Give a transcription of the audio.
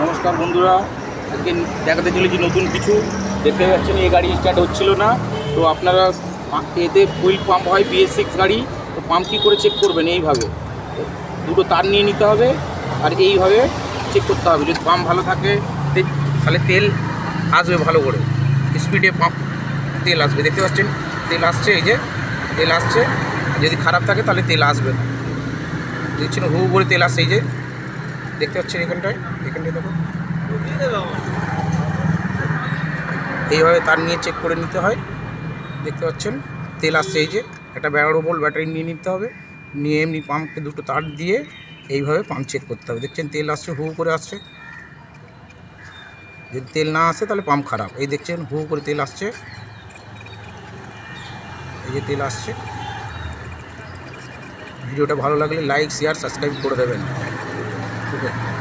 নমস্কার বন্ধুরা, আজকে দেখাতে চলেছি নতুন কিছু। দেখতে পাচ্ছেন এই গাড়ি স্টার্ট হচ্ছিল না, তো আপনারা এতে ফুয়েল পাম্প হয় BS6 গাড়ি, তো পাম্প কী করে চেক করবেন? এইভাবে দুটো তার নিয়ে নিতে হবে আর এইভাবে চেক করতে হবে। যদি পাম্প ভালো থাকে তাহলে তেল আসবে ভালো করে, স্পিডে পাম্প তেল আসবে। দেখতে পাচ্ছেন তেল আসছে, এই যে তেল আসছে। যদি খারাপ থাকে তাহলে তেল আসবে না। দেখছেন হু করে তেল আসছে, এই যে দেখতে পাচ্ছেন এখানটায় দেখো, এইভাবে তার নিয়ে চেক করে নিতে হয়। দেখতে পাচ্ছেন তেল আসছে, এই যে একটা 12 ভোল্ট ব্যাটারি নিয়ে নিতে হবে, নিয়ে এমনি পাম্পকে দুটো তার দিয়ে এইভাবে পাম্প চেক করতে হবে। দেখছেন তেল আসছে, হু করে আসছে। যদি তেল না আসে তাহলে পাম্প খারাপ। এই দেখছেন হু করে তেল আসছে, এই যে তেল আসছে। ভিডিওটা ভালো লাগলে লাইক, শেয়ার, সাবস্ক্রাইব করে দেবেন। ঠিক আছে।